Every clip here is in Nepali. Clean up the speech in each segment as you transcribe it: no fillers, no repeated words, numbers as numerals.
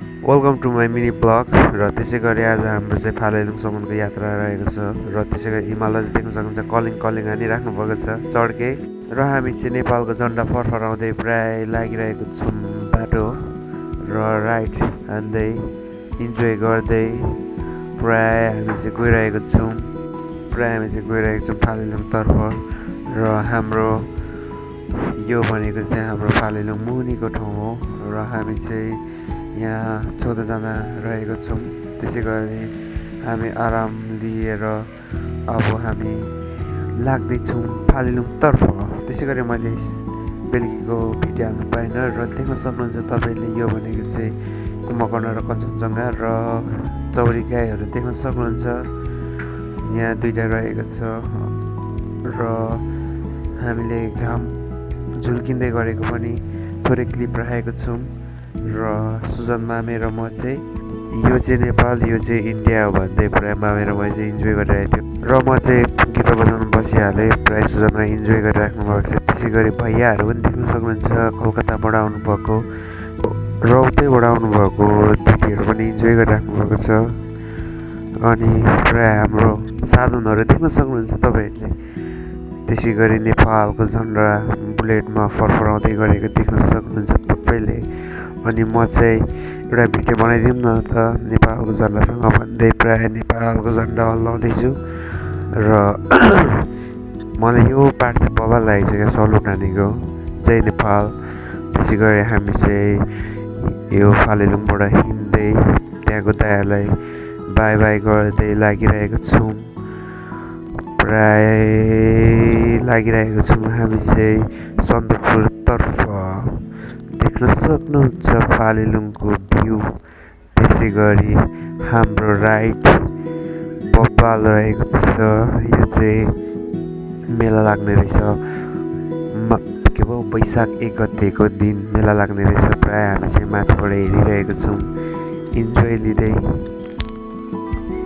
Welcome to my mini blog र त्यसै गरी आज हाम्रो चाहिँ फालेलुङसम्मको यात्रा रहेको छ र त्यसै गरी हिमालय देख्न सक्नुहुन्छ कलिङ हानिराख्नु भएको छ चड्के र हामी चाहिँ नेपालको झन्डा फरफराउँदै प्राय लागिरहेको छौँ बाटो र राइड हान्दै इन्जोय गर्दै प्राय हामी चाहिँ गइरहेको छौँ फालेलुङतर्फ र हाम्रो यो भनेको चाहिँ हाम्रो फालेलुङ मुनिको ठाउँ हो र हामी चाहिँ यहाँ 14 जना रहेको छौँ। त्यसै गरी हामी आराम लिएर अब हामी लाग्दैछौँ फालेलुङतर्फ। त्यसै गरी मैले बेलुकीको भिडियो हाल्नु पाइनँ र देख्न सक्नुहुन्छ तपाईँले यो भनेको चाहिँ कुम्भकर्ण र कञ्चनजङ्घा र चौरी गाईहरू देख्न सक्नुहुन्छ। यहाँ दुईवटा रहेको छ र हामीले घाम झुल्किँदै गरेको पनि थोरै क्लिप राखेको छौँ र सुजन मामे र म चाहिँ यो चाहिँ नेपाल यो चाहिँ इन्डिया हो भन्दै प्रायः मामे र म चाहिँ इन्जोय गरिरहेको थियो र म चाहिँ गिटार बजाउनु बसिहालेँ। प्रायः सुजनमा इन्जोय गरिराख्नु भएको छ। त्यसै गरी भैयाहरू पनि देख्न सक्नुहुन्छ कलकत्ताबाट आउनुभएको र उतैबाट आउनुभएको दिदीहरू पनि इन्जोय गरिराख्नु भएको छ। अनि प्रायः हाम्रो साधनहरू देख्न सक्नुहुन्छ तपाईँहरूले। त्यसै गरी नेपालको झन्डा बुलेटमा फरफराउँदै गरेको देख्न सक्नुहुन्छ तपाईँले। अनि म चाहिँ एउटा भिडियो बनाइदिउँ न त नेपालको झन्डासँग भन्दै प्रायः नेपालको झन्डा हल्लाउँदैछु र मलाई यो पार्ट चाहिँ बवाल लागेको छ क्या सलुट हानेको जय नेपाल। त्यसै गरी हामी चाहिँ यो फालेलुङबाट हिँड्दै त्यहाँको दायाहरूलाई बाई बाई गर्दै लागिरहेको छौँ। प्राय लागिरहेको छौँ हामी चाहिँ सन्दकपुरतर्फ। देख्न सक्नुहुन्छ फालेलुङको भ्यू। त्यसै गरी हाम्रो राइड बब्बाल रहेको छ। यो चाहिँ मेला लाग्ने रहेछ के पो वैशाख 1 गतेको दिन मेला लाग्ने रहेछ। प्रायः हामी चाहिँ माथिबाट हेरिरहेको छौँ इन्जोय लिँदै।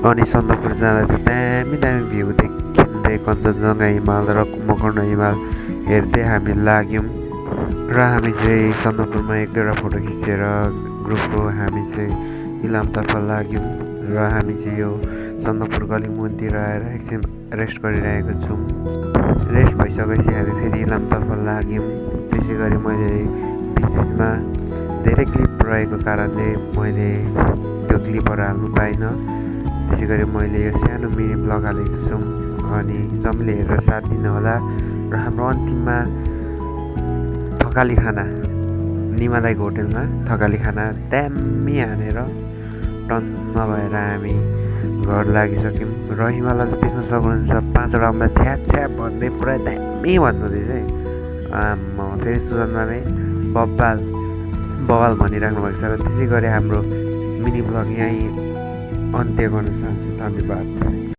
अनि सन्दकपुर जाँदा चाहिँ दामी भ्यू देखिँदै कञ्चनजङ्घा हिमाल र कुम्भकर्ण हिमाल हेर्दै हामी लाग्यौँ र हामी चाहिँ सन्दकपुरमा 1-2वटा फोटो खिचेर ग्रुपको हामी चाहिँ इलामतर्फ लाग्यौँ र हामी चाहिँ यो सन्दकपुर गली मन्दिर आएर एकछिन रेस्ट गरिरहेको छौँ। रेस्ट भइसकेपछि हामी फेरि इलामतर्फ लाग्यौँ। त्यसै गरी मैले बिचमा धेरै क्लिप रहेको कारणले मैले त्यो क्लिपहरू हाल्नु पाइनँ। त्यसै गरी मैले यो सानो मिनी ब्लग हालेको छु अनि जम्ले हेरेर साथ दिनु होला। र हाम्रो अन्तिममा थकाली खाना निमा दाइको होटेलमा थकाली खाना दामी हानेर टन्न भएर हामी घर लागिसक्यौँ र हिमालय देख्न सक्नुहुन्छ 5वटा अम्बा छ्याप छ्याप भन्दै पुरा दामी भन्नुहुँदैछ है। फेरि सुजनमा नै बवाल भनिराख्नु भएको छ र त्यसै गरी हाम्रो मिनी ब्लग यहीँ अन्त्य गर्न चाहन्छु। धन्यवाद।